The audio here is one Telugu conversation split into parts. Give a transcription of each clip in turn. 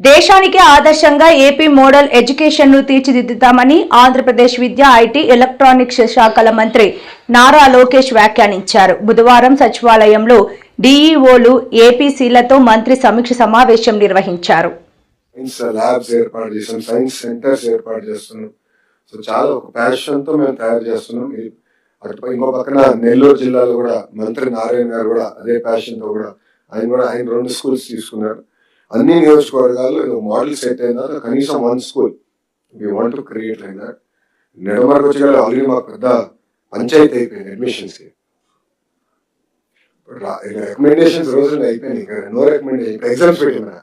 దేశానికి ఆదర్శంగా ఏపీ మోడల్ ఎడ్యుకేషన్ ను తీర్చిదిద్దుతామని ఆంధ్రప్రదేశ్ విద్యా ఐటీ ఎలక్ట్రానిక్స్ శాఖల మంత్రి నారా లోకేష్ వ్యాఖ్యానించారు. బుధవారం సచివాలయంలో డీఈఓలు ఏపీసీలతో మంత్రి సమీక్ష సమావేశం నిర్వహించారు. ఇంకో పక్కన నెల్లూరు జిల్లాలో కూడా మంత్రి నారాయణ గారు కూడా అదే ప్యాషన్ తో కూడా ఆయన 2 స్కూల్స్ తీసుకున్నారు. అన్ని నియోజకవర్గాల్లో మోడల్ సెట్ అయినా కనీసం 1 school we want to create like that. నెడమర్కి వచ్చి ఆల్రెడీ మాకు పెద్ద పంచాయతీ అయిపోయింది అడ్మిషన్స్ కి. రికమెండేషన్స్ రోజులు అయిపోయినాయి, నో రికమెండేషన్. ఎగ్జామ్స్ పెట్టినా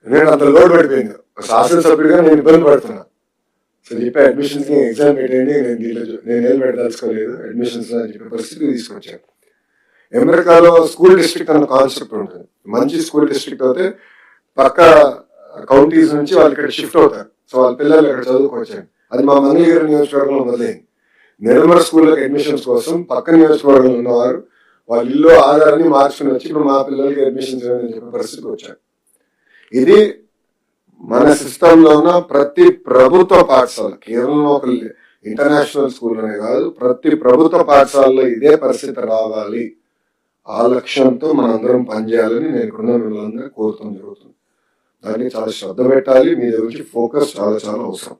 ఎందుకంటే అంత లోడ్ పడిపోయింది. శాసనసభ్యుడిగా నేను ఇబ్బంది పడుతున్నా. సో చెప్పి అడ్మిషన్స్ కి ఎగ్జామ్ పెట్టేయండి, నేను ఏం పెట్టదలుచుకోలేదు అడ్మిషన్స్ అని చెప్పే పరిస్థితి తీసుకొచ్చాను. అమెరికాలో స్కూల్ డిస్ట్రిక్ట్ అన్న కాన్సెప్ట్ ఉంటుంది. మంచి స్కూల్ డిస్ట్రిక్ట్ అయితే పక్క కౌంటీస్ నుంచి వాళ్ళు ఇక్కడ షిఫ్ట్ అవుతారు. సో వాళ్ళ పిల్లలు ఇక్కడ చదువుకోవచ్చారు. అది మా మంగళగిరి నియోజకవర్గంలో మొదలైంది. నిర్మల స్కూళ్ళకి అడ్మిషన్స్ కోసం పక్క నియోజకవర్గంలో ఉన్నవారు వాళ్ళ ఇల్లు ఆధారాన్ని మార్చుకుని వచ్చి ఇప్పుడు మా పిల్లలకి అడ్మిషన్స్ అని చెప్పే పరిస్థితికి వచ్చారు. ఇది మన సిస్టంలో ఉన్న ప్రతి ప్రభుత్వ పాఠశాల, కేవలం ఒక ఇంటర్నేషనల్ స్కూల్ అనే కాదు, ప్రతి ప్రభుత్వ పాఠశాలలో ఇదే పరిస్థితి రావాలి. ఆ లక్ష్యంతో మనందరం పనిచేయాలని నేను ఇక్కడున్న మిమ్మల్ని కోరుతాం జరుగుతుంది. దానికి చాలా శ్రద్ధ పెట్టాలి. మీ దగ్గర ఫోకస్ చాలా చాలా అవసరం.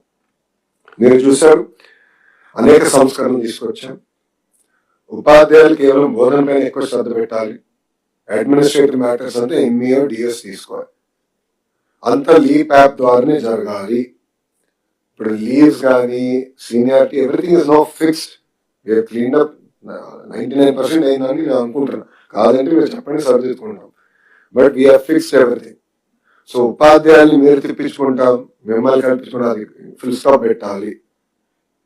మీరు చూశారు, అనేక సంస్కరణలు తీసుకొచ్చాం. ఉపాధ్యాయులు కేవలం బోధన పైన ఎక్కువ శ్రద్ధ పెట్టాలి. అడ్మినిస్ట్రేటివ్ మ్యాటర్స్ అంటే ఎంఈఓ డిఎస్ తీసుకోవాలి. అంతా లీవ్ యాప్ ద్వారానే జరగాలి. ఇప్పుడు లీవ్స్ కానీ seniority everything is no fixed. We're clean up 99% అయిందని నేను అనుకుంటున్నాను. కాదంటే మీరు చెప్పండి, సరిదిద్దుకుంటాం. But we're fixed everything. So ఉపాధ్యాయుల్ని మీరు తిప్పించుకుంటాం, మిమ్మల్ని కల్పించుకుంటాం, అది ఫుల్ స్టాప్ పెట్టాలి.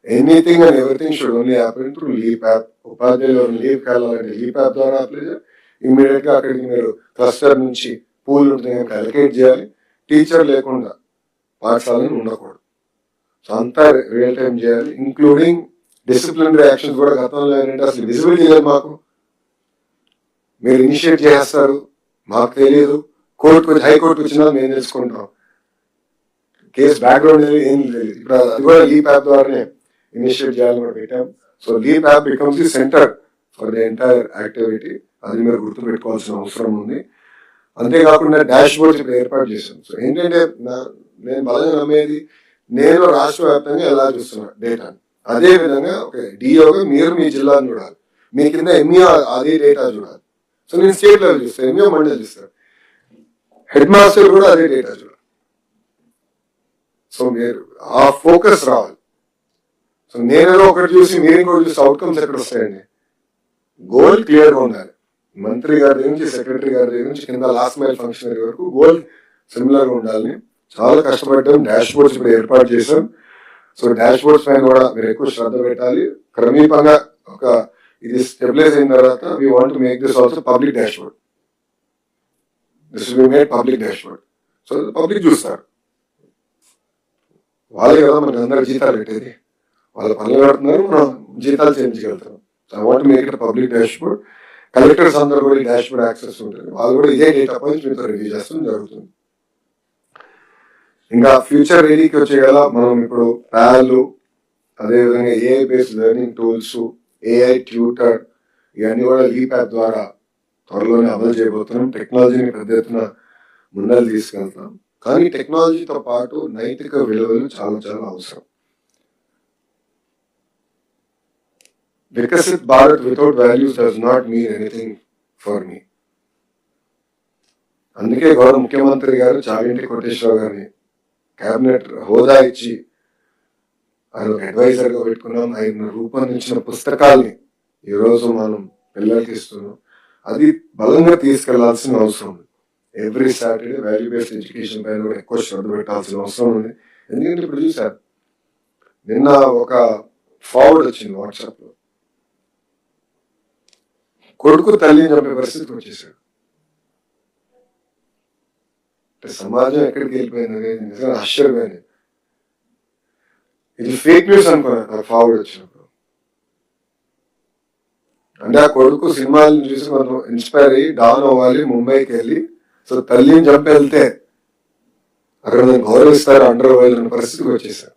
Anything and everything should only happen through leave app. ఉపాధ్యాయులు లీవ్ కావాలంటే లీవ్ యాప్ ద్వారా అప్లై చేయాలి. ఇమీడియట్ గా అక్కడికి మీరు క్లస్టర్ నుంచి పూల్ ఉంటుంది అలొకేట్ చేయాలి. టీచర్ లేకుండా పాఠశాలను ఉండకూడదు. సో అంతా రియల్ టైం చేయాలి, ఇంక్లూడింగ్ డిసిప్లినరీ యాక్షన్స్ కూడా. గతంలో ఏంటంటే అసలు విజిబిలిటీ లేదు మాకు. మీరు ఇనిషియేట్ చేస్తారు, మాకు తెలియదు. కోర్టుకు వచ్చి హైకోర్టుకు వచ్చినా మేము తెలుసుకుంటాం. కేసు బ్యాక్గ్రౌండ్ ఏం తెలియదు. ఇప్పుడు అది కూడా లీప్ యాప్ ద్వారానే ఇనిషియేట్ చేయాలని కూడా పెట్టాం. So leap app becomes the centre for the entire activity. అది మీరు గుర్తుపెట్టుకోవాల్సిన అవసరం ఉంది. అంతేకాకుండా డాష్ బోర్డ్స్ ఇప్పుడు ఏర్పాటు చేశాం. సో ఏంటంటే నేను బలంగా నమ్మేది, నేను రాష్ట్ర వ్యాప్తంగా ఎలా చూస్తున్నా డేటాని, అదే విధంగా ఒక డిఓగా మీరు మీ జిల్లాను చూడాలి, మీ కింద ఎంఈఓ అదే డేటా చూడాలి. సో నేను స్టేట్ లెవెల్ చూస్తాను, ఎంఈఓ మండలి చూస్తాను, హెడ్ మాస్టర్ కూడా అదే డేటా చూడాలి. సో మీరు ఆ ఫోకస్ రావాలి. సో నేనేదో ఒకటి చూసి మీరు ఇంకోటి చూసి అవుట్కమ్స్ ఎక్కడ వస్తాయండి? గోల్ క్లియర్గా ఉండాలి. మంత్రి గారి దగ్గర నుంచి సెక్రటరీ గారి దగ్గర నుంచి కింద లాస్ట్ మైల్ ఫంక్షనరీ వరకు గోల్ సిమిలర్ గా ఉండాలని చాలా కష్టపడ్డాం. డాష్ బోర్డ్స్ ఇప్పుడు ఏర్పాటు చేశాం. సో డాష్ బోర్డ్స్ పైన కూడా మీరు ఎక్కువ శ్రద్ధ పెట్టాలి. క్రమీపంగా ఒక ఇది స్టెబిలైజ్ అయిన తర్వాత we want to make this also public dash board. This will be made public dash board. So public చూస్తారు. వాళ్ళే కదా మనకి అందరూ జీతాలు పెట్టేది. వాళ్ళ పనులు కడుతున్నారు, మనం జీతాలు చేయించగలుగుతాం. So I want make it public dashboard. Collectors అందరూ కూడా ఈ డాష్ బోర్డ్ యాక్సెస్ ఉంటుంది. వాళ్ళు కూడా ఇదే డేటా పాయింట్స్ మీతో రివ్యూ చేస్తాం జరుగుతుంది. ఇంకా ఫ్యూచర్ రెడీకి వచ్చే కదా మనం ఇప్పుడు ప్యాలు, అదేవిధంగా AI based learning tools, AI tutor, ఇవన్నీ కూడా లీప్ యాప్ ద్వారా త్వరలోనే అమలు చేయబోతున్నాం. టెక్నాలజీని పెద్ద ఎత్తున ముందలు తీసుకెళ్తాం. కానీ టెక్నాలజీతో పాటు నైతిక విలువలు చాలా చాలా అవసరం. Vikasit Bharat without values does not mean anything for me. అందుకే గౌరవ ముఖ్యమంత్రి గారు చాగంటి కోటేశ్వరరావు గారిని కేబినెట్ హోదా ఇచ్చి ఆయన ఒక అడ్వైజర్ గా పెట్టుకున్నాం. ఆయన రూపొందించిన పుస్తకాల్ని ఈరోజు మనం పిల్లలకి ఇస్తున్నాం. అది బలంగా తీసుకెళ్లాల్సిన అవసరం ఉంది. Every Saturday value based education పైన కూడా ఎక్కువ శ్రద్ధ పెట్టాల్సిన అవసరం ఉంది. ఎందుకంటే ఇప్పుడు చూసారు, నిన్న ఒక ఫార్వర్డ్ వచ్చింది వాట్సాప్ లో, కొడుకు తల్లిని చంపే పరిస్థితికి వచ్చేసాడు. సమాజం ఎక్కడికి వెళ్ళిపోయింది నిజంగా ఆశ్చర్యపోయింది. ఇది ఫేక్ న్యూస్ అనుకున్నాను నాకు ఫార్వర్డ్ వచ్చినప్పుడు. అంటే ఆ కొడుకు సినిమాలను చూసి మనం ఇన్స్పైర్ అయ్యి డాన్ అవ్వాలి, ముంబైకి వెళ్ళి సో తల్లిని చంపి వెళ్తే అక్కడ నేను గౌరవిస్తారు అండర్ వేయాలన్న పరిస్థితికి వచ్చేసారు.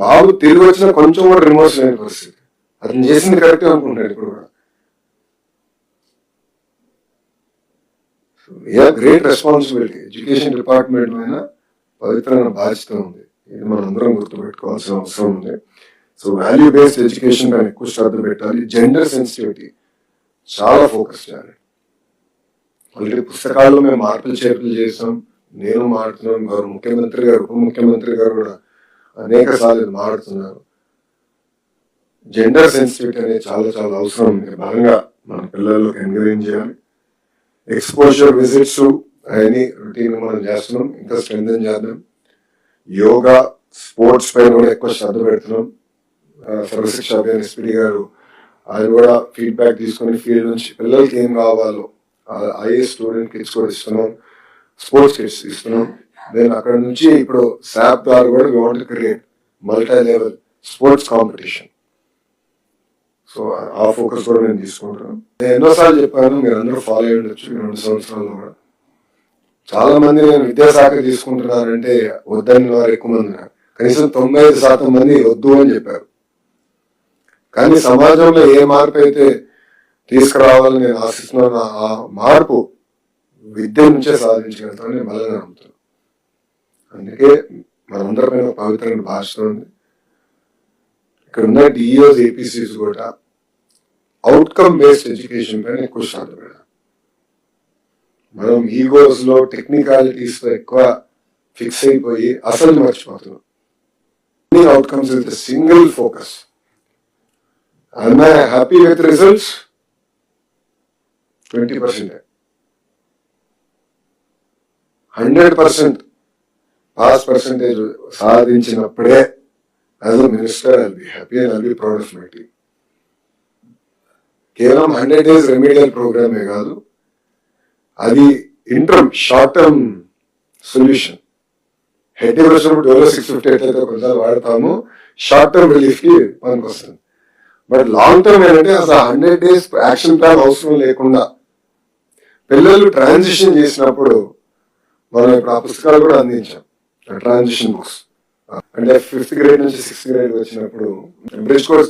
బాబు తిరిగి వచ్చిన కొంచెం కూడా రిమోర్స్ లేని పరిస్థితి. అతను చేసింది కరెక్టే అనుకుంటాడు ఇప్పుడు కూడా. Great responsibility. ఎడ్యుకేషన్ డిపార్ట్మెంట్ మీద పవిత్రమైన బాధ్యత ఉంది. ఇది మనం అందరం గుర్తుపెట్టుకోవాల్సిన అవసరం ఉంది. సో వాల్యూ బేస్డ్ ఎడ్యుకేషన్ పైన ఎక్కువ శ్రద్ధ పెట్టాలి. జెండర్ సెన్సిటివిటీ చాలా ఫోకస్ చేయాలి. ఆల్రెడీ పుస్తకాల్లో మేము మార్పులు చేర్పులు చేసాం. నేను మాట్లాడుతున్నాను, గౌరవ ముఖ్యమంత్రి గారు, ఉప ముఖ్యమంత్రి గారు కూడా అనేక సార్లు మాట్లాడుతున్నారు. జెండర్ సెన్సిటివిటీ అనేది చాలా చాలా అవసరం. బలంగా మన పిల్లల్లోకి ఎంకరేజ్ చేయాలి. ఎక్స్పోజర్ విజిట్స్ అవన్నీ రొటీన్ మనం చేస్తున్నాం, ఇంకా స్ట్రెంథెన్ చేద్దాం. యోగా, స్పోర్ట్స్ పైన కూడా ఎక్కువ శ్రద్ధ పెడుతున్నాం. సర్వశిక్ష అభియాన్ ఎస్పీడీ గారు ఆయన కూడా ఫీడ్బ్యాక్ తీసుకొని ఫీల్డ్ నుంచి పిల్లలకి ఏం కావాలో ఐఏఎస్ స్టూడెంట్ కిట్స్ కూడా ఇస్తున్నాం, స్పోర్ట్స్ కిట్స్ ఇస్తున్నాం. దెన్ అక్కడ నుంచి ఇప్పుడు శాప్ ద్వారా కూడా we want to create multi level sports competition. So ఆ ఫోకస్ కూడా నేను తీసుకుంటాను. నేను ఎన్నోసార్లు చెప్పాను, మీరు అందరూ ఫాలో అయ్యి ఉండొచ్చు. 2 సంవత్సరాల్లో కూడా చాలా మంది నేను విద్యాశాఖ తీసుకుంటున్నానంటే వద్దని వారు ఎక్కువ మంది ఉన్నారు. కనీసం 95% మంది వద్దు అని చెప్పారు. కానీ సమాజంలో ఏ మార్పు అయితే తీసుకురావాలని నేను ఆశిస్తున్నాను, ఆ మార్పు విద్య నుంచే సాధించగలుగుతామని నేను బలంగా నమ్ముతాను. అందుకే మనందరిపైన పవిత్రమైన బాధ్యత ఉంది. ఇక్కడ ఉన్న డిఈఓస్, ఏపీసీస్ కూడా అవుట్కమ్ బేస్డ్ ఎడ్యుకేషన్ పైన ఎక్కువ శ్రద్ధ పెట్టాలి. మనం ఈగోస్ లో టెక్నికాలిటీస్ లో ఎక్కువ ఫిక్స్ అయిపోయి అసలు మర్చిపోతున్నాం. Outcomes with single focus. Am I happy with results? 20%. 100% pass percentage సాధించినప్పుడే as a minister I'll be happy and I'll be proud of my team. కేవలం 100 days రెమెడియల్ ప్రోగ్రామే కాదు, అది interim short term solution. Head వచ్చినప్పుడు డోలో 650 ఎట్లయితే కొంచెం వాడతాము, షార్ట్ టర్మ్ రిలీఫ్ కి పనికి వస్తుంది. బట్ లాంగ్ టర్మ్ ఏంటంటే అసలు 100 days యాక్షన్ ప్లాన్ అవసరం లేకుండా పిల్లలు ట్రాన్సిషన్ చేసినప్పుడు మనం ఇప్పుడు ఆ పుస్తకాలు కూడా అందించాం, ట్రాన్సిషన్ బుక్స్. అంటే 5th grade నుంచి 6th grade వచ్చినప్పుడు బ్రిడ్జ్ కోర్స్